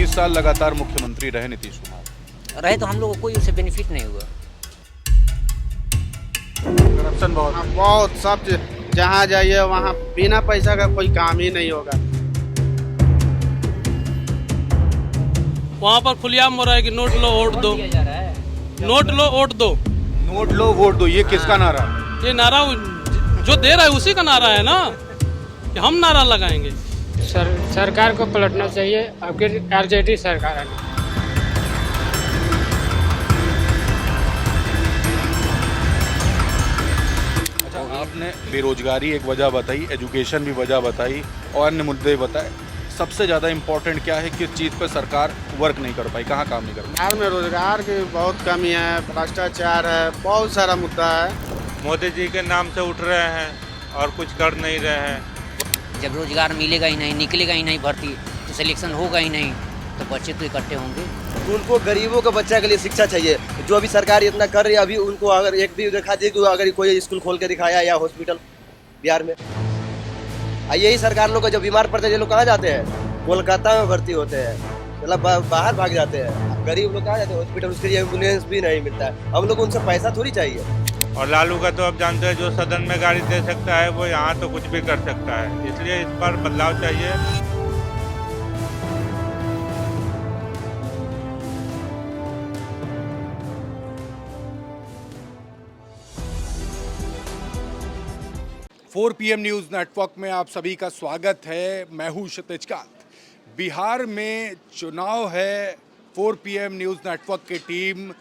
20 साल लगातार मुख्यमंत्री रहे नीतीश कुमार। रहे तो हम लोग को कोई उससे बेनिफिट नहीं हुआ। करप्शन बहुत है। बहुत सब जहाँ जाइए वहाँ बिना पैसा का कोई काम ही नहीं होगा। वहाँ पर खुलेआम हो रहा है कि नोट लो वोट दो, नोट लो वोट दो। नोट लो वोट दो, ये किसका नारा? ये नारा जो दे रहा है उसी का नारा है ना, कि हम नारा लगाएंगे। सरकार को पलटना चाहिए। अब आरजेडी सरकार है। अच्छा, आपने बेरोजगारी एक वजह बताई, एजुकेशन भी वजह बताई और अन्य मुद्दे बताए। सबसे ज़्यादा इम्पोर्टेंट क्या है, किस चीज़ पर सरकार वर्क नहीं कर पाई, कहाँ काम नहीं कर पाई? बिहार में रोजगार की बहुत कमी है, भ्रष्टाचार है, बहुत सारा मुद्दा है। मोदी जी के नाम से उठ रहे हैं और कुछ कर नहीं रहे हैं। जब रोजगार मिलेगा ही नहीं, निकलेगा ही नहीं भर्ती, तो सिलेक्शन होगा ही नहीं, तो बच्चे तो इकट्ठे होंगे। उनको गरीबों के बच्चे के लिए शिक्षा चाहिए, जो अभी सरकार इतना कर रही है। अभी उनको अगर एक भी दिखा दे कि अगर कोई स्कूल खोल के दिखाया या हॉस्पिटल बिहार में, यही सरकार लोग जब बीमार पड़ते हैं ये लोग कहाँ जाते हैं? कोलकाता में भर्ती होते हैं, मतलब बाहर भाग जाते हैं। गरीब लोग कहाँ जाते हैं? हॉस्पिटल, उसके लिए एम्बुलेंस भी नहीं मिलता है। हम लोग को उनसे पैसा थोड़ी चाहिए। और लालू का तो अब जानते हैं, जो सदन में गाड़ी दे सकता है वो यहाँ तो कुछ भी कर सकता है, इसलिए इस पर बदलाव चाहिए। फोर PM न्यूज़ नेटवर्क में आप सभी का स्वागत है। मैं हूँ क्षितिज कांत। बिहार में चुनाव है। 4 PM न्यूज़ नेटवर्क की टीम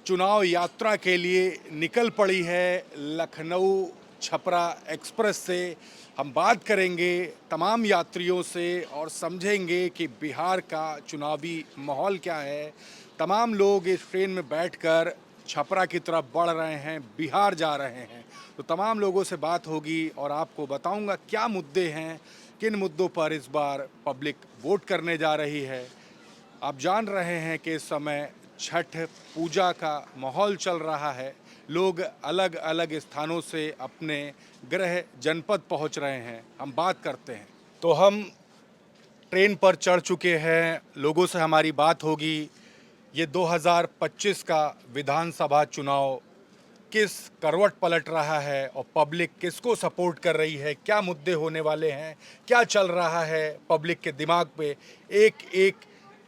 चुनाव यात्रा के लिए निकल पड़ी है। लखनऊ छपरा एक्सप्रेस से हम बात करेंगे तमाम यात्रियों से और समझेंगे कि बिहार का चुनावी माहौल क्या है। तमाम लोग इस ट्रेन में बैठकर छपरा की तरफ बढ़ रहे हैं, बिहार जा रहे हैं। तो तमाम लोगों से बात होगी और आपको बताऊंगा क्या मुद्दे हैं, किन मुद्दों पर इस बार पब्लिक वोट करने जा रही है। आप जान रहे हैं कि इस समय छठ पूजा का माहौल चल रहा है। लोग अलग अलग स्थानों से अपने गृह जनपद पहुंच रहे हैं। हम बात करते हैं तो हम ट्रेन पर चढ़ चुके हैं, लोगों से हमारी बात होगी। ये 2025 का विधानसभा चुनाव किस करवट पलट रहा है और पब्लिक किसको सपोर्ट कर रही है, क्या मुद्दे होने वाले हैं, क्या चल रहा है पब्लिक के दिमाग पे, एक एक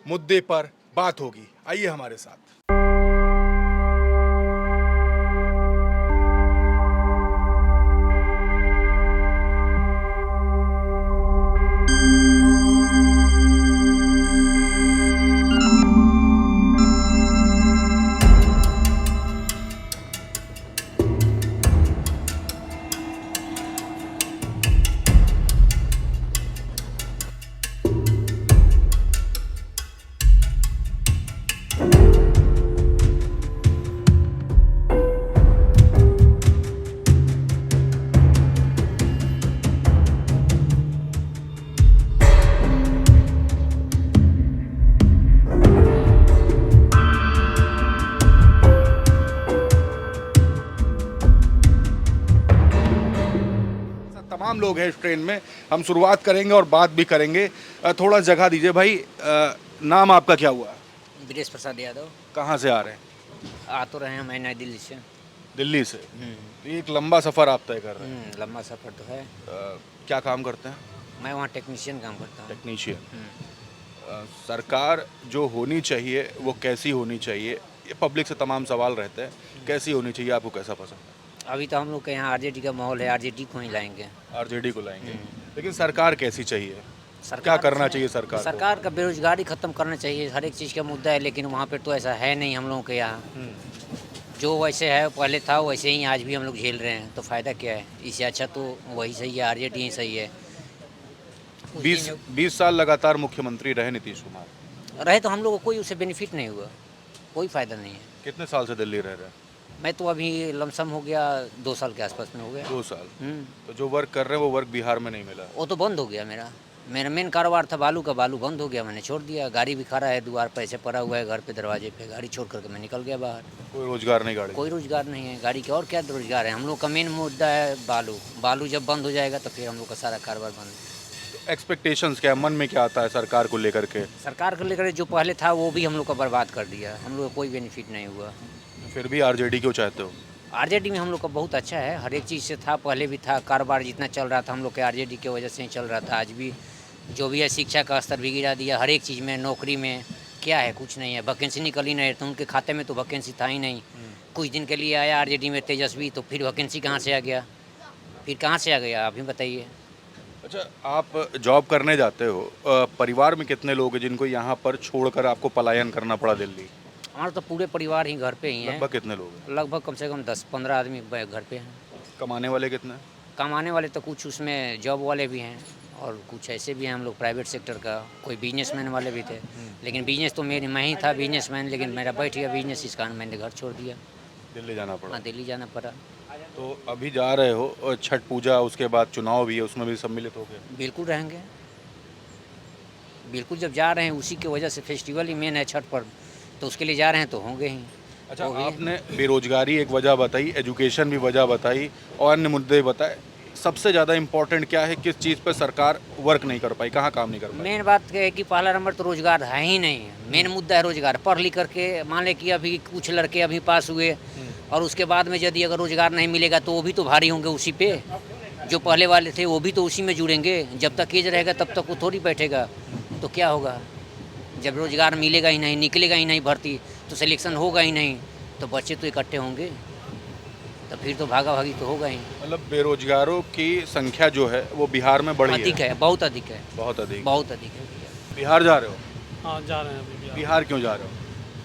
मुद्दे पर बात होगी। आइए हमारे साथ। तमाम लोग हैं इस ट्रेन में। हम शुरुआत करेंगे और बात भी करेंगे। थोड़ा जगह दीजिए भाई। नाम आपका क्या हुआ? ब्रिजेश प्रसाद यादव। कहाँ से आ रहे हैं? आ तो रहे हैं मैं नई दिल्ली से। दिल्ली से। तो एक लंबा सफ़र आप तय कर रहे हैं। लंबा सफ़र तो है। क्या काम करते हैं? मैं वहाँ टेक्नीशियन काम करता हूँ। टेक्नीशियन। सरकार जो होनी चाहिए वो कैसी होनी चाहिए, ये पब्लिक से तमाम सवाल रहते हैं। कैसी होनी चाहिए, आपको कैसा पसंद है? अभी तो हम लोग के यहाँ आरजेडी का माहौल है, आरजेडी को ही लाएंगे। आरजेडी को लाएंगे। लेकिन सरकार कैसी चाहिए, सरकार क्या करना चाहिए सरकार को? सरकार का बेरोजगारी खत्म करना चाहिए, हर एक चीज़ का मुद्दा है, लेकिन वहाँ पे तो ऐसा है नहीं हम लोगों के यहाँ। जो वैसे है पहले था वैसे ही आज भी हम लोग झेल रहे हैं, तो फ़ायदा क्या है? इससे अच्छा तो वही सही है, आरजेडी ही सही है। 20 साल लगातार मुख्यमंत्री रहे नीतीश कुमार। रहे तो हम लोग को कोई उससे बेनिफिट नहीं हुआ, कोई फ़ायदा नहीं है। कितने साल से दिल्ली रह रहे हैं? मैं तो अभी लमसम हो गया 2 साल के आसपास में हो गया। 2 साल। तो जो वर्क कर रहे हैं वो वर्क बिहार में नहीं मिला? वो तो बंद हो गया। मेरा मेन कारोबार था बालू का, बालू बंद हो गया, मैंने छोड़ दिया। गाड़ी भी खड़ा है द्वार पर, ऐसे पड़ा हुआ है घर पे दरवाजे पे, गाड़ी छोड़ करके मैं निकल गया बाहर। कोई रोजगार नहीं गाड़ी? कोई रोजगार नहीं है गाड़ी के, और क्या रोजगार है? हम लोग का मेन मुद्दा है बालू। बालू जब बंद हो जाएगा तो फिर हम लोग का सारा कारोबार बंद। एक्सपेक्टेशंस क्या है, मन में क्या आता है सरकार को लेकर के? सरकार को लेकर जो पहले था वो भी हम लोग का बर्बाद कर दिया, हम लोग को कोई बेनिफिट नहीं हुआ। फिर भी आरजेडी क्यों चाहते हो? आरजेडी में हम लोग का बहुत अच्छा है, हर एक चीज़ से था, पहले भी था, कारोबार जितना चल रहा था हम लोग के आरजेडी की वजह से ही चल रहा था। आज भी जो भी है, शिक्षा का स्तर भी गिरा दिया, हर एक चीज़ में, नौकरी में क्या है, कुछ नहीं है, वैकेंसी निकल ही नहीं, तो उनके खाते में तो वैकेंसी था ही नहीं। कुछ दिन के लिए आया आरजेडी में तेजस्वी, तो फिर वैकेंसी कहाँ से आ गया, फिर कहाँ से आ गया, आप ही बताइए। अच्छा, आप जॉब करने जाते हो, परिवार में कितने लोग हैं जिनको यहाँ पर छोड़कर आपको पलायन करना पड़ा दिल्ली? हमारा तो पूरे परिवार ही घर पे ही हैं, लगभग कितने लोग हैं? लगभग कम से कम 10-15 आदमी घर पे हैं। कमाने वाले कितने हैं? कमाने वाले तो कुछ उसमें जॉब वाले भी हैं और कुछ ऐसे भी हैं हम लोग प्राइवेट सेक्टर का, कोई बिजनेसमैन वाले भी थे। लेकिन बिजनेस तो मैं ही था बिजनेसमैन, लेकिन मेरा बैठ गया बिजनेस, इस कारण मैंने घर छोड़ दिया। दिल्ली जाना पड़ा। हाँ, दिल्ली जाना पड़ा। तो अभी जा रहे हो, और छठ पूजा, उसके बाद चुनाव भी है, उसमें भी सम्मिलित हो गए? बिल्कुल रहेंगे, बिल्कुल। जब जा रहे हैं उसी की वजह से, फेस्टिवल ही मेन है छठ पर्व, तो उसके लिए जा रहे हैं तो होंगे ही। अच्छा, वो भी है। आपने बेरोजगारी एक वजह बताई, एजुकेशन भी वजह बताई और अन्य मुद्दे बताए। सबसे ज़्यादा इम्पोर्टेंट क्या है, किस चीज़ पर सरकार वर्क नहीं कर पाई, कहाँ काम नहीं कर पाई? मेन बात है कि पहला नंबर तो रोजगार है ही नहीं है, मेन मुद्दा है रोजगार। पढ़ लिख करके मान लें कि अभी कुछ लड़के अभी पास हुए और उसके बाद में यदि अगर रोजगार नहीं मिलेगा तो वो भी तो भारी होंगे उसी पे, जो पहले वाले थे वो भी तो उसी में जुड़ेंगे। जब तक एज रहेगा तब तक वो थोड़ी बैठेगा, तो क्या होगा? जब रोजगार मिलेगा ही नहीं, निकलेगा ही नहीं भर्ती, तो सिलेक्शन होगा ही नहीं, तो बच्चे तो इकट्ठे होंगे, तो फिर तो भागा भागी तो होगा ही। मतलब बेरोजगारों की संख्या जो है वो बिहार में बढ़ी अधिक है, बहुत अधिक है, बहुत अधिक। बहुत अधिक है। बिहार जा रहे हो? हाँ, जा रहे हैं अभी बिहार। बिहार क्यों जा रहे हो?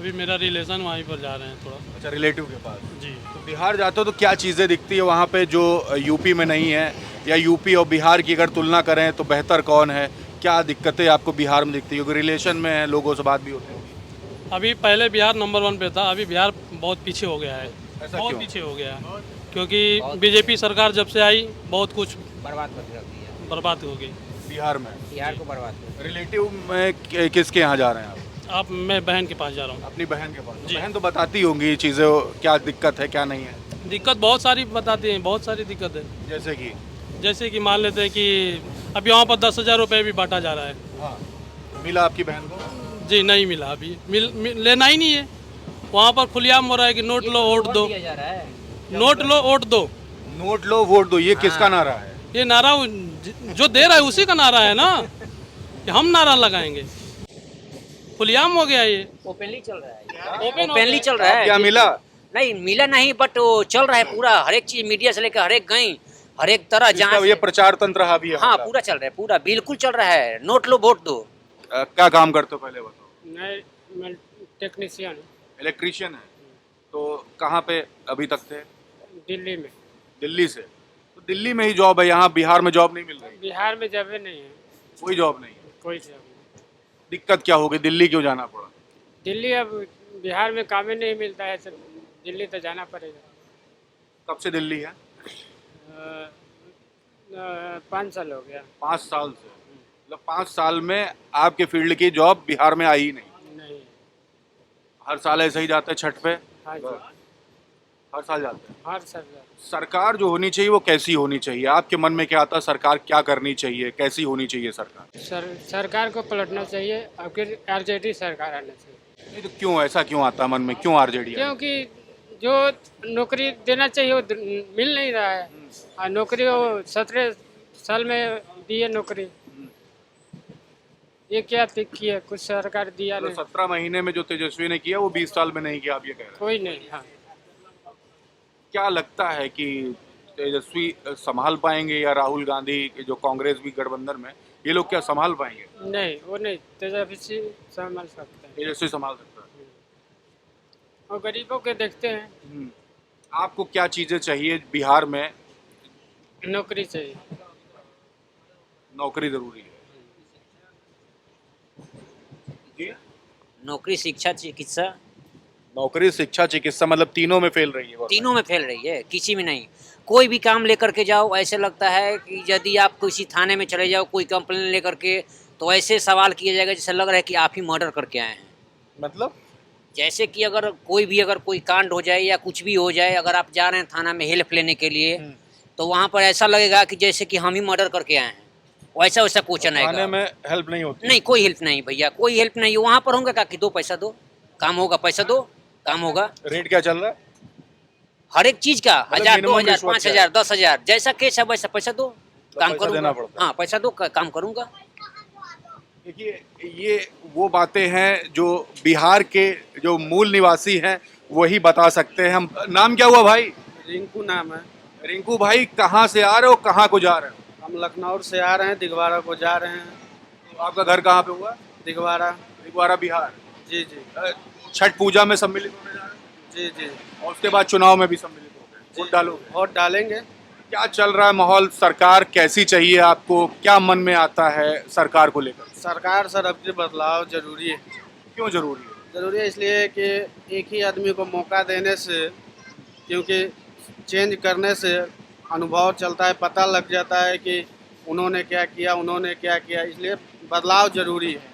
अभी मेरा रिलेशन वहीं पर जा रहे हैं थोड़ा। अच्छा, रिलेटिव के पास। जी। तो बिहार जाते हो तो क्या चीज़ें दिखती है वहाँ पे जो यूपी में नहीं है, या यूपी और बिहार की अगर तुलना करें तो बेहतर कौन है? क्या दिक्कतें आपको बिहार में दिखती है, क्योंकि रिलेशन में है, लोगों से बात भी होती होगी? अभी पहले बिहार नंबर 1 पे था, अभी बिहार बहुत पीछे हो गया है, ऐसा बहुत क्यों? पीछे हो गया है, क्योंकि बीजेपी सरकार जब से आई बहुत कुछ बर्बाद कर रख दिया बर्बाद हो गई। बिहार में बिहार को, बर्बाद कर। रिलेटिव में किसके यहाँ जा रहे हैं आप? मैं बहन के पास जा रहा हूँ। अपनी बहन के पास। जी। बहन तो बताती होंगी चीज़ें, क्या दिक्कत है क्या नहीं है। दिक्कत बहुत सारी बताते हैं, बहुत सारी दिक्कत है। जैसे कि मान लेते हैं कि अभी वहाँ पर 10,000 रुपये भी बांटा जा रहा है। हाँ, मिला आपकी बहन को? जी नहीं मिला अभी, लेना ही नहीं है। वहाँ पर खुलेआम हो रहा है कि नोट लो वोट दो, जा रहा है। नोट लो वोट दो। नोट लो वोट दो, ये किसका नारा है? ये नारा जो दे रहा है उसी का नारा है ना, कि हम नारा लगाएंगे। खुलेआम हो गया ये, ओपनली चल रहा है, ओपनली चल रहा है। क्या मिला? नहीं मिला नहीं, बट वो चल रहा है पूरा, हर एक चीज मीडिया से लेकर हर एक गई, हर एक तरह इसका जहाँ ये प्रचार तंत्र हावी है? हाँ मतलब। पूरा चल रहा है, पूरा बिल्कुल चल रहा है। नोट लो वोट दो। क्या काम करते हो पहले बताओ? मैं टेक्नीशियन हूँ, इलेक्ट्रीशियन है। तो कहाँ पे अभी तक थे? दिल्ली में। दिल्ली से? तो दिल्ली में ही जॉब है, यहाँ बिहार में जॉब नहीं मिल रही? बिहार में जगह नहीं है, कोई जॉब नहीं है। कोई जगह नहीं। दिक्कत क्या होगी, दिल्ली क्यों जाना पड़ा? दिल्ली अब बिहार में काम ही नहीं मिलता है, सब दिल्ली तो जाना पड़ेगा। कब से दिल्ली है? 5 साल हो गया। 5 साल से? मतलब 5 साल में आपके फील्ड की जॉब बिहार में आई ही नहीं? नहीं। हर साल ऐसे ही जाते हैं छठ पे? हाँ जी, हर साल जाते हैं। हर साल। सरकार जो होनी चाहिए वो कैसी होनी चाहिए? आपके मन में क्या आता है, सरकार क्या करनी चाहिए, कैसी होनी चाहिए सरकार? सरकार को पलटना चाहिए, अब फिर आरजेडी सरकार आना चाहिए। नहीं तो क्यों, ऐसा क्यों आता है मन में, क्यों आरजेडी? क्योंकि जो नौकरी देना चाहिए वो मिल नहीं रहा है, और नौकरी वो 17 साल में दी है नौकरी, ये क्या की है, कुछ सरकार दिया नहीं। 17 महीने में जो तेजस्वी ने किया वो 20 साल में नहीं किया, आप ये कह रहे हैं? कोई नहीं। हाँ, क्या लगता है कि तेजस्वी संभाल पाएंगे, या राहुल गांधी के जो कांग्रेस भी गठबंधन में, ये लोग क्या संभाल पाएंगे? नहीं वो नहीं, तेजस्वी संभाल सकते हैं, तेजस्वी संभाल सकता है। और गरीबों के देखते हैं। आपको क्या चीजें चाहिए बिहार में? नौकरी चाहिए। नौकरी जरूरी है जी? नौकरी, शिक्षा, चिकित्सा, नौकरी, शिक्षा, चिकित्सा, मतलब तीनों में फेल रही है गवर्नमेंट। तीनों में फैल रही है, किसी में नहीं। कोई भी काम लेकर के जाओ, ऐसे लगता है कि यदि आप किसी थाने में चले जाओ कोई कंप्लेन लेकर के, तो ऐसे सवाल किया जाएगा जैसे लग रहा है कि आप ही मर्डर करके आए हैं। मतलब जैसे कि अगर कोई कांड हो जाए या कुछ भी हो जाए, अगर आप जा रहे हैं थाना में हेल्प लेने के लिए, तो वहाँ पर ऐसा लगेगा कि जैसे कि हम ही मर्डर करके आए हैं। वैसा वैसा क्वेश्चन खाने आएगा। में हेल्प नहीं होती? नहीं, कोई हेल्प नहीं भैया, कोई हेल्प नहीं। वहाँ पर होंगे का कि दो पैसा दो, काम होगा, पैसा दो, काम होगा। रेट क्या चल रहा है? हर एक चीज का मतलब 1000, minimum 2000, रिश्वत क्या 5000, 10,000 जैसा केस है वैसा पैसा दो, काम पैसा देना करूंगा। पड़ता है। हाँ, पैसा दो, काम करूंगा। देखिए, ये वो बातें हैं जो बिहार के जो मूल निवासी हैं वही बता सकते हैं। हम नाम क्या हुआ भाई? रिंकू नाम है। रिंकू भाई, कहाँ से आ रहे हो, कहाँ को जा रहे हो? हम लखनऊ से आ रहे हैं, दिगवाड़ा को जा रहे हैं। तो आपका घर कहाँ पे हुआ? दिगवाड़ा। दिगवाड़ा, बिहार। जी जी छठ पूजा में सम्मिलित होने जा रहे जी जी। हैं और उसके बाद चुनाव में भी सम्मिलित हो गए, वोट डालोगे? वोट डालेंगे। क्या चल रहा है माहौल? सरकार कैसी चाहिए आपको? क्या मन में आता है सरकार को लेकर? सरकार सर अब की बदलाव जरूरी है। क्यों जरूरी है? जरूरी है इसलिए कि एक ही आदमी को मौका देने से, क्योंकि चेंज करने से अनुभव चलता है, पता लग जाता है कि उन्होंने क्या किया, उन्होंने क्या किया, इसलिए बदलाव जरूरी है।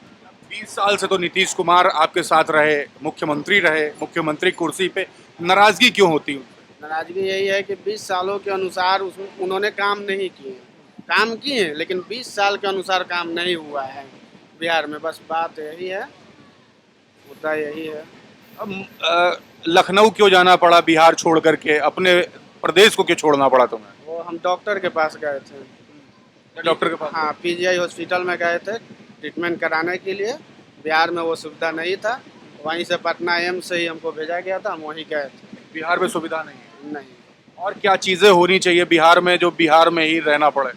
20 साल से तो नीतीश कुमार आपके साथ रहे, मुख्यमंत्री रहे, मुख्यमंत्री कुर्सी पे, नाराजगी क्यों होती है? नाराजगी यही है कि 20 सालों के अनुसार उन्होंने काम नहीं किए। काम किए लेकिन 20 साल के अनुसार काम नहीं हुआ है बिहार में, बस बात यही है, मुद्दा यही है। अब लखनऊ क्यों जाना पड़ा बिहार छोड़ करके? अपने प्रदेश को क्यों छोड़ना पड़ा तुम्हें? वो हम डॉक्टर के पास गए थे। डॉक्टर के पास? हाँ, पीजीआई हॉस्पिटल में गए थे ट्रीटमेंट कराने के लिए। बिहार में वो सुविधा नहीं था, वहीं से पटना एम्स से ही हमको भेजा गया था, हम वहीं गए थे। बिहार में सुविधा नहीं है? नहीं, और क्या चीजें होनी चाहिए बिहार में जो बिहार में ही रहना पड़े?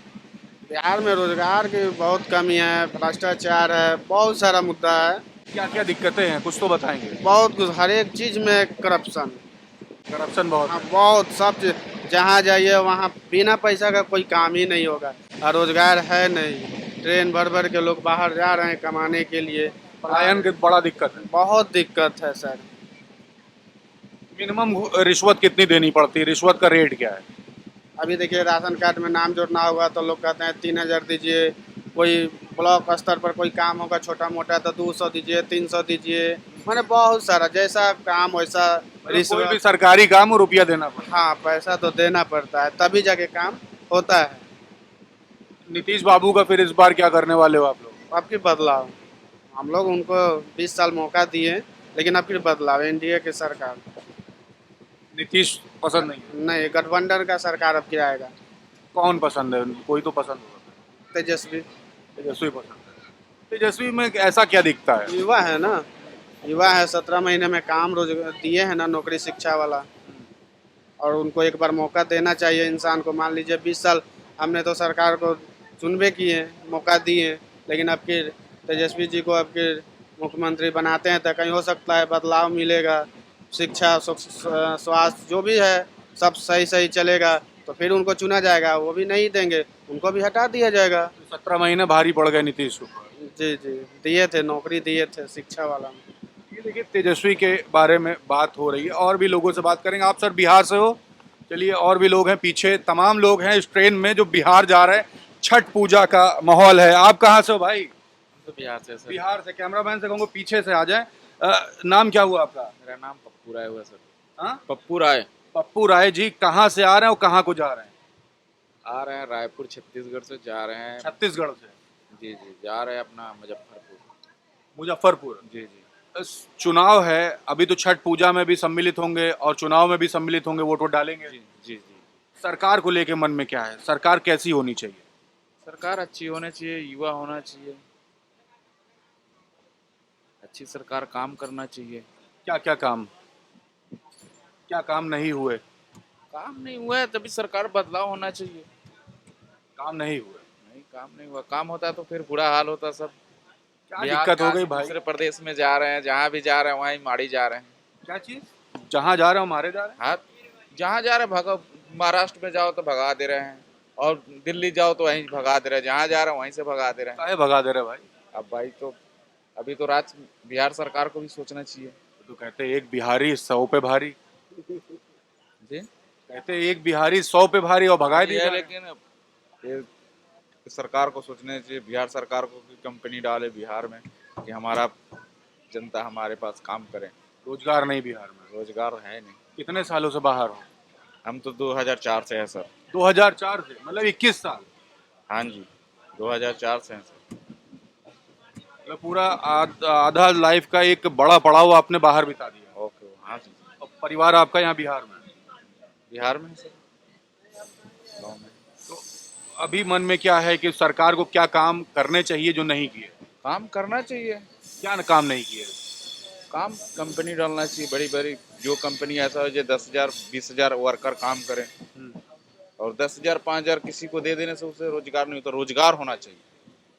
बिहार में रोजगार की बहुत कमी है, भ्रष्टाचार है, बहुत सारा मुद्दा है। क्या क्या दिक्कतें हैं, कुछ तो बताएंगे। बहुत कुछ, हर एक चीज में करप्शन। करप्शन बहुत हाँ, है। बहुत सब चीज। जहाँ जाइए वहाँ बिना पैसा का कोई काम ही नहीं होगा, और रोजगार है नहीं। ट्रेन भर भर के लोग बाहर जा रहे हैं कमाने के लिए। पलायन की बड़ा दिक्कत है। बहुत दिक्कत है सर। मिनिमम रिश्वत कितनी देनी पड़ती है? रिश्वत का रेट क्या है? अभी देखिए, राशन कार्ड में नाम जोड़ना होगा तो लोग कहते हैं 3000 दीजिए। कोई ब्लॉक स्तर पर कोई काम होगा छोटा मोटा तो 200 दीजिए, 300 दीजिए। मैंने बहुत सारा, जैसा काम वैसा कोई भी रिश्वत। सरकारी काम हो, रुपया देना पड़ता हाँ, पैसा तो देना पड़ता है, तभी जाके काम होता है। है। नीतीश बाबू का फिर इस बार क्या करने वाले हो आप लोग? अब की बदलाव, हम लोग उनको 20 साल मौका दिए, लेकिन अब की बदलाव, एनडीए की सरकार। नीतीश पसंद नहीं है? नहीं, गठबंधन का सरकार अब की आएगा। कौन पसंद है? कोई तो पसंद होगा। तेजस्वी। तेजस्वी पसंद है। तेजस्वी में ऐसा क्या दिखता है? युवा है ना, युवा है, 17 महीने में काम रोजगार दिए हैं ना, नौकरी शिक्षा वाला। और उनको एक बार मौका देना चाहिए इंसान को। मान लीजिए 20 साल हमने तो सरकार को चुनबे किए, मौका दिए, लेकिन अब की तेजस्वी जी को अब के मुख्यमंत्री बनाते हैं तो कहीं हो सकता है बदलाव मिलेगा। शिक्षा, स्वास्थ्य जो भी है सब सही सही चलेगा, तो फिर उनको चुना जाएगा। वो भी नहीं देंगे, उनको भी हटा दिया जाएगा। 17 महीने भारी पड़ गए नीतीश को। जी जी, दिए थे, नौकरी दिए थे शिक्षा वाला में। ये देखिए, तेजस्वी के बारे में बात हो रही है, और भी लोगों से बात करेंगे। आप सर बिहार से हो? चलिए, और भी लोग हैं पीछे, तमाम लोग हैं इस ट्रेन में जो बिहार जा रहे हैं। छठ पूजा का माहौल है। आप कहाँ से हो भाई? तो बिहार से सर। बिहार से। कैमरामैन से कहूँगा पीछे से आ जाए। नाम क्या हुआ आपका? मेरा नाम पप्पू राय हुआ सर। हाँ, पप्पू राय। पप्पू राय जी, कहाँ से आ रहे हैं और कहाँ को जा रहे हैं? आ रहे हैं रायपुर छत्तीसगढ़ से, जा रहे हैं। छत्तीसगढ़ से? जी जी, जा रहे हैं अपना मुजफ्फरपुर। मुजफ्फरपुर। जी जी। चुनाव है अभी, तो छठ पूजा में भी सम्मिलित होंगे और चुनाव में भी सम्मिलित होंगे, वोट डालेंगे। जी जी जी। सरकार को लेके मन में क्या है? सरकार कैसी होनी चाहिए? सरकार अच्छी होनी चाहिए, युवा होना चाहिए, अच्छी सरकार काम करना चाहिए। क्या क्या काम, क्या काम नहीं हुए? काम नहीं हुआ है तभी सरकार बदलाव होना चाहिए। काम नहीं हुए? नहीं, काम नहीं हुआ। काम होता तो फिर बुरा हाल होता सब। क्या बिहार दिक्कत के हो गई आदमी भाई? दूसरे प्रदेश में जा रहे हैं, जहाँ भी जा रहे हैं वहीं माड़ी जा रहे हैं। क्या चीज? जहाँ जा रहे हो मारे जा रहे हैं? हाँ, जहाँ जा रहे हैं भगा, महाराष्ट्र में जाओ तो भगा दे रहे हैं, और दिल्ली जाओ तो वहीं भगा दे रहे हैं, जहाँ जा रहे हैं वहीं से भगा दे रहे हैं। काहे भगा दे रहे भाई? अब भाई तो अभी तो बिहार सरकार को भी सोचना चाहिए। तो कहते एक बिहारी 100 पे भारी। जी, कहते एक बिहारी 100 पे भारी और भगा ये दिया। है, लेकिन ये सरकार को सोचना चाहिए, बिहार सरकार को कि कंपनी डाले बिहार में कि हमारा जनता हमारे पास काम करे। रोजगार नहीं बिहार में? रोजगार है नहीं। कितने सालों से बाहर हो? हम तो 2004 से है सर। 2004 से, मतलब 21 साल। हाँ जी, 2004 से हैं सर। मतलब पूरा आधा लाइफ का एक बड़ा पड़ाव आपने बाहर बिता दिया। ओके, हाँ जी। अब परिवार आपका यहाँ बिहार में है। बिहार में है सर, गाँव में। तो अभी मन में क्या है कि सरकार को क्या काम करने चाहिए जो नहीं किए? काम करना चाहिए, क्या काम नहीं किए? काम कंपनी डालना चाहिए बड़ी बड़ी, जो कंपनी ऐसा हो जो 10,000 20,000 वर्कर काम करें, और 10,000 5,000 किसी को दे देने से उसे रोजगार नहीं होता। रोजगार होना चाहिए,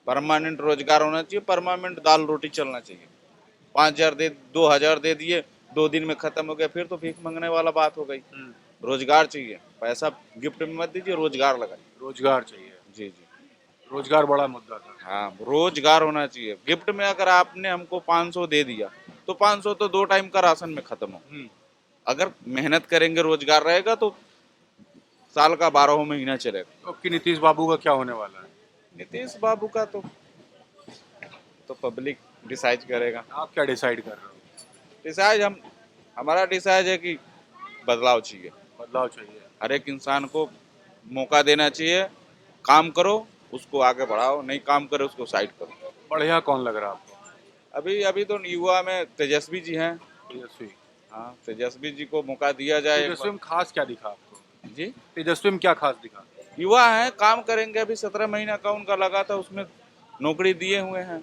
परमानेंट रोजगार होना चाहिए, परमानेंट दाल रोटी चलना चाहिए। 5,000 दे 2,000 दे दिए, 2 दिन में खत्म हो गया, फिर तो भीख मांगने वाला बात हो गई। रोजगार चाहिए, पैसा गिफ्ट में मत दीजिए, रोजगार लगाइए। रोजगार चाहिए। जी जी, रोजगार बड़ा मुद्दा था। हाँ, रोजगार होना चाहिए। गिफ्ट में अगर आपने हमको 500 दे दिया तो 500 तो 2 टाइम का राशन में खत्म हो। अगर मेहनत करेंगे, रोजगार रहेगा तो साल का 12 महीना चलेगा। तो कि नीतीश बाबू का क्या होने वाला है? नीतीश बाबू का तो पब्लिक डिसाइड करेगा। आप क्या डिसाइड कर रहे हो? डिसाइड हमारा डिसाइड है कि बदलाव चाहिए। बदलाव चाहिए। हर एक इंसान को मौका देना चाहिए, काम करो उसको आगे बढ़ाओ, नहीं काम करे उसको साइड करो। बढ़िया कौन लग रहा है आपको? अभी तो युवा में तेजस्वी जी हैं। तेजस्वी। हाँ, तेजस्वी जी को मौका दिया जाए। तेजस्वी में खास क्या दिखा आपको? जी, तेजस्वी में क्या खास दिखा? युवा हैं, काम करेंगे। अभी 17 महीना का उनका लगा था, उसमें नौकरी दिए हुए हैं।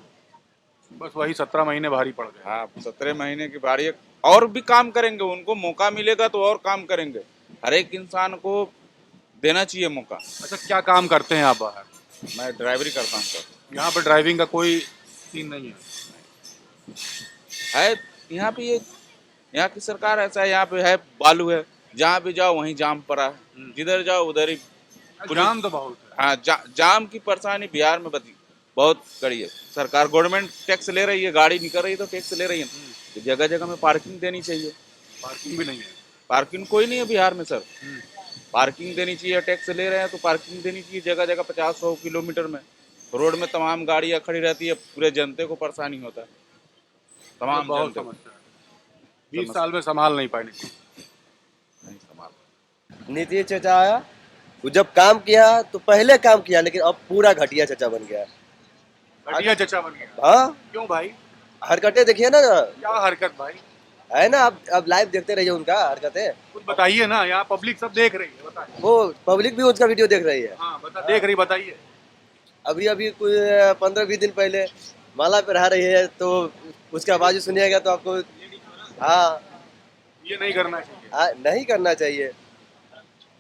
बस वही 17 महीने भारी पड़ गए। हाँ, 17 महीने की बारी है, और भी काम करेंगे। उनको मौका मिलेगा तो और काम करेंगे। हर एक इंसान को देना चाहिए मौका। अच्छा, क्या काम करते हैं आप बाहर? मैं ड्राइवरी करता हूँ सर। यहाँ पर ड्राइविंग का कोई सीन नहीं है। यहाँ पे यहाँ की सरकार ऐसा है, यहाँ पे है बालू है, जहाँ भी जाओ वहीं जाम पड़ा है, जिधर जाओ उधर ही जाम तो बहुत है। हाँ, जाम की परेशानी बिहार में बहुत कड़ी है। सरकार गवर्नमेंट टैक्स ले रही है, गाड़ी निकल रही है तो टैक्स ले रही है। तो जगह जगह में पार्किंग देनी चाहिए। पार्किंग भी नहीं है। पार्किंग कोई नहीं है बिहार में सर। पार्किंग देनी चाहिए, टैक्स ले रहे हैं तो पार्किंग देनी चाहिए जगह जगह 50-100 किलोमीटर में। रोड में तमाम गाड़ियाँ खड़ी रहती है, पूरे जनते को परेशानी होता है। तमाम बहुत जनते को। समस्या है। 20 साल में संभाल नहीं पाए। नहीं संभाल। नीतीश चाचा आया, वो जब काम किया तो पहले काम किया, लेकिन अब पूरा घटिया चाचा बन गया। घटिया चचा बन गया। हाँ, क्यों भाई? हरकतें देखिए ना, क्या हरकत भाई? है ना। अब लाइव देखते रहिए उनका हरकतें। कुछ बताइए ना, यहाँ पब्लिक सब देख रही है, बताइए। वो पब्लिक भी उसका वीडियो देख रही है। हाँ, देख रही, बताइए। अभी कुछ 15-20 दिन पहले माला पे रह रही है, तो उसका आवाज सुनिएगा तो आपको हाँ ये नहीं करना चाहिए। नहीं करना चाहिए।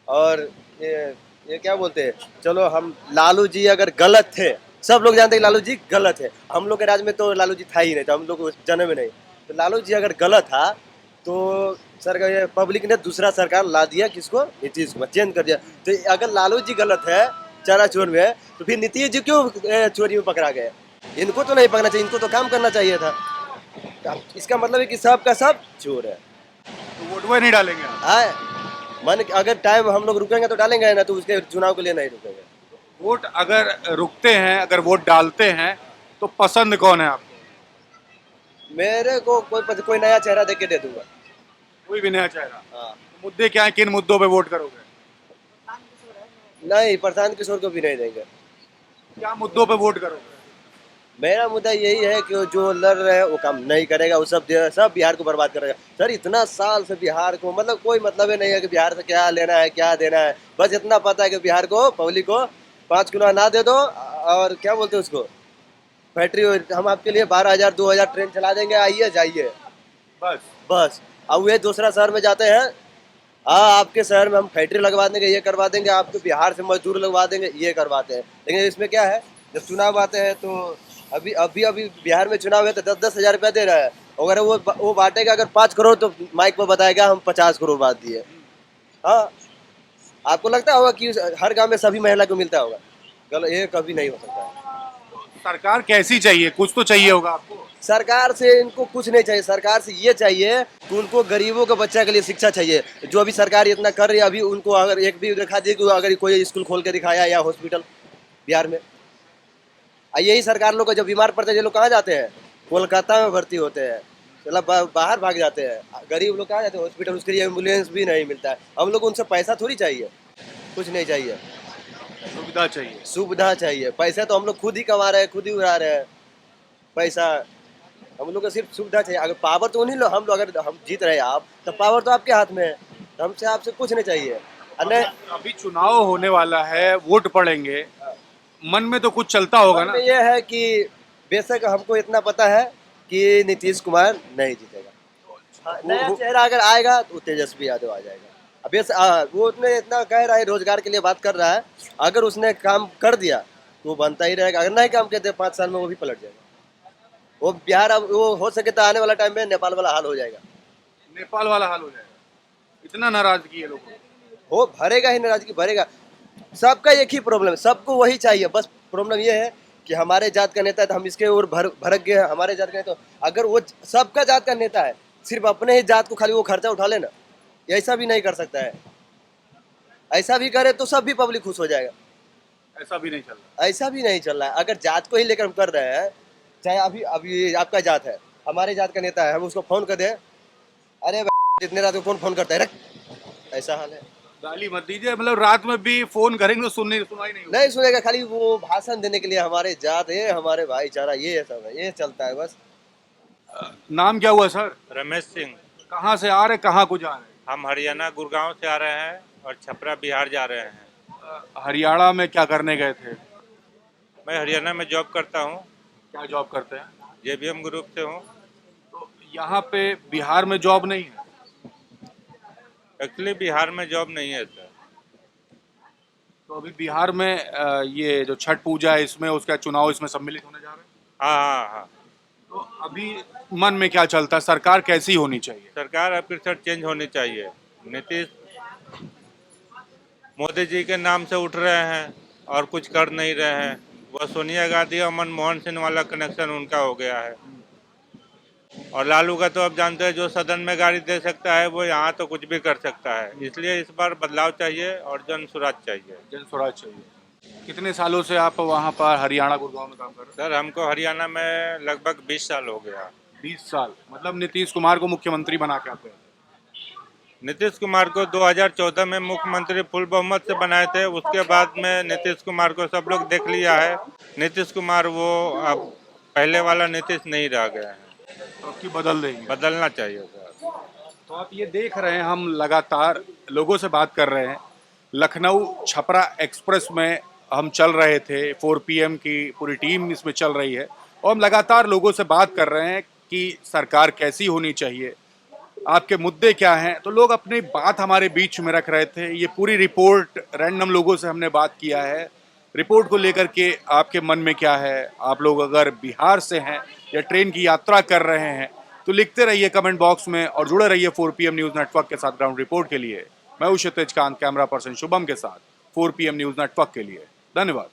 और ये क्या बोलते हैं, चलो हम लालू जी अगर गलत थे, सब लोग जानते हैं लालू जी गलत है। हम लोग के राज्य में तो लालू जी था ही नहीं, तो हम लोग जन्म में नहीं। तो लालू जी अगर गलत था तो सरकार पब्लिक ने दूसरा सरकार ला दिया, किसको? नीतीश को चेंज कर दिया। तो अगर लालू जी गलत है, चारा चोर में, तो फिर नीतीश जी क्यों चोरी में पकड़ा गए? इनको तो नहीं पकड़ना चाहिए, इनको तो काम करना चाहिए था। इसका मतलब है कि सब का सब चोर है। तो वोट वो नहीं डालेंगे आप? मन अगर टाइम हम लोग रुकेंगे तो डालेंगे ना, तो उसके चुनाव के लिए नहीं रुकेंगे। वोट अगर रुकते हैं, अगर वोट डालते हैं तो पसंद कौन है आपको? मेरे को कोई नया चेहरा देख के दे दूंगा। कोई भी नया चेहरा? हाँ। मुद्दे क्या है, किन मुद्दों पे वोट करोगे? नहीं, प्रशांत किशोर को भी नहीं देंगे। क्या मुद्दों पे वोट करोगे? मेरा मुद्दा यही है कि जो लड़ रहे हैं वो काम नहीं करेगा, वो सब बिहार को बर्बाद करेगा। सर, इतना साल से बिहार को मतलब कोई मतलब ही नहीं है कि बिहार से क्या लेना है क्या देना है। बस इतना पता है कि बिहार को पब्लिक को 5 किलो अनाज दे दो, और क्या बोलते हैं उसको, फैक्ट्री हम आपके लिए 12,000 2,000 ट्रेन चला देंगे, आइए जाइए, बस। अब वे दूसरा शहर में जाते हैं, हाँ आपके शहर में हम फैक्ट्री लगवा देंगे, ये करवा देंगे, आपके बिहार से मजदूर लगवा देंगे, ये करवाते हैं। लेकिन इसमें क्या है, जब चुनाव आते हैं तो अभी बिहार में चुनाव है तो 10-10 हज़ार रुपया दे रहा है। अगर वो बांटेगा अगर 5 करोड़ तो माइक पर बताएगा हम 50 करोड़ बांट दिए। हाँ, आपको लगता होगा कि हर गांव में सभी महिला को मिलता होगा? गलत, ये कभी नहीं हो सकता है। सरकार कैसी चाहिए? कुछ तो चाहिए होगा आपको। सरकार से इनको कुछ नहीं चाहिए। सरकार से ये चाहिए कि उनको गरीबों के बच्चा के लिए शिक्षा चाहिए, जो अभी सरकार इतना कर रही है। अभी उनको अगर एक भी दिखा दी कि अगर कोई स्कूल खोल के दिखाया या हॉस्पिटल बिहार में, यही सरकार लोग को जब बीमार पड़ते हैं ये लोग कहाँ जाते हैं? कोलकाता में भर्ती होते हैं, मतलब बाहर भाग जाते हैं। गरीब लोग कहाँ जाते हैं? हॉस्पिटल, उसके लिए एम्बुलेंस भी नहीं मिलता है। हम लोग उनको उनसे पैसा थोड़ी चाहिए, कुछ नहीं चाहिए। सुविधा चाहिए। सुविधा चाहिए। पैसा तो हम लोग खुद ही कमा रहे हैं, खुद ही उड़ा रहे हैं पैसा। हम लोग को सिर्फ सुविधा चाहिए। अगर पावर तो उन्हीं लोग, हम लोग अगर हम जीत रहे हैं आप, तो पावर तो आपके हाथ में है, तो हमसे आपसे कुछ नहीं चाहिए। अभी चुनाव होने वाला है, वोट पड़ेंगे, मन में तो कुछ चलता होगा ना। ये है कि बेशक हमको इतना पता है कि नीतीश कुमार नहीं जीतेगा। नया चेहरा अगर आएगा तो तेजस्वी यादव आ जाएगा। अब वो उसने इतना कह रहा है, रोजगार के लिए बात कर रहा है, अगर उसने काम कर दिया तो बनता ही रहेगा। अगर नहीं काम करते 5 साल में वो भी पलट जाएगा। वो बिहार, अब वो हो सके तो आने वाला टाइम में नेपाल वाला हाल हो जाएगा। नेपाल वाला हाल हो जाएगा, इतना नाराजगी है लोगों को। वो भरेगा ही, नाराजगी भरेगा। सबका एक ही प्रॉब्लम है, सबको वही चाहिए। बस प्रॉब्लम ये है कि हमारे जात का नेता है तो हम इसके ओर भड़क गए, हमारे जात का नेता। अगर वो सबका जात का नेता है, सिर्फ अपने ही जात को खाली वो खर्चा उठा लेना, ऐसा भी नहीं कर सकता है। ऐसा भी करे तो सब भी पब्लिक खुश हो जाएगा। ऐसा भी नहीं चल रहा। ऐसा भी नहीं चल रहा है। अगर जात को ही लेकर हम कर रहे हैं, चाहे अभी आपका जात है, हमारे जात का नेता है, हम उसको फोन कर दें, अरे जितने रात को फोन करता है रख, ऐसा हाल है। गाली मत दीजिए, मतलब रात में भी फोन करेंगे तो सुनाई नहीं होगा। नहीं सुनेगा, खाली वो भाषण देने के लिए हमारे जात है, हमारे भाईचारा, ये सब है, ये चलता है बस। नाम क्या हुआ सर? रमेश सिंह। कहाँ से आ रहे, कहाँ को जा रहे हम हरियाणा गुड़गांव से आ रहे हैं और छपरा बिहार जा रहे हैं। हैं? हरियाणा में क्या करने गए थे? मैं हरियाणा में जॉब करता हूँ, क्या जॉब करते हैं? जेबीएम ग्रुप से हूँ। तो यहाँ पे बिहार में जॉब नहीं है? एक्चुअली बिहार में जॉब नहीं है सर। तो अभी बिहार में ये जो छठ पूजा है, इसमें उसका चुनाव इसमें सम्मिलित होने जा रहे हैं। हाँ हाँ हाँ। तो अभी मन में क्या चलता है, सरकार कैसी होनी चाहिए? सरकार अब फिर सर चेंज होनी चाहिए। नीतीश मोदी जी के नाम से उठ रहे हैं और कुछ कर नहीं रहे हैं। वह सोनिया गांधी और मनमोहन सिंह वाला कनेक्शन उनका हो गया है। और लालू का तो अब जानते हैं, जो सदन में गाड़ी दे सकता है वो यहाँ तो कुछ भी कर सकता है। इसलिए इस बार बदलाव चाहिए और जन स्वराज चाहिए। जन स्वराज चाहिए। कितने सालों से आप वहाँ पर हरियाणा गुड़गांव में काम कर रहे सर हमको हरियाणा में लगभग 20 साल हो गया। हैं? 20 साल, मतलब नीतीश कुमार को मुख्यमंत्री बना के आते हैं। नीतीश कुमार को 2014 में मुख्यमंत्री फुल बहुमत से बनाए थे। उसके बाद में नीतीश कुमार को सब लोग देख लिया है। नीतीश कुमार वो अब पहले वाला नीतीश नहीं रह गया है। तो आपकी बदल देंगे? बदलना चाहिए सर। तो आप ये देख रहे हैं, हम लगातार लोगों से बात कर रहे हैं। लखनऊ छपरा एक्सप्रेस में हम चल रहे थे, 4 PM की पूरी टीम इसमें चल रही है, और हम लगातार लोगों से बात कर रहे हैं कि सरकार कैसी होनी चाहिए, आपके मुद्दे क्या हैं। तो लोग अपनी बात हमारे बीच में रख रहे थे। ये पूरी रिपोर्ट रैंडम लोगों से हमने बात किया है। रिपोर्ट को लेकर के आपके मन में क्या है? आप लोग अगर बिहार से हैं या ट्रेन की यात्रा कर रहे हैं तो लिखते रहिए कमेंट बॉक्स में और जुड़े रहिए 4 PM न्यूज़ नेटवर्क के साथ ग्राउंड रिपोर्ट के लिए। मैं हूं क्षितिज कांत, कैमरा पर्सन शुभम के साथ 4 PM न्यूज़ नेटवर्क के लिए। धन्यवाद।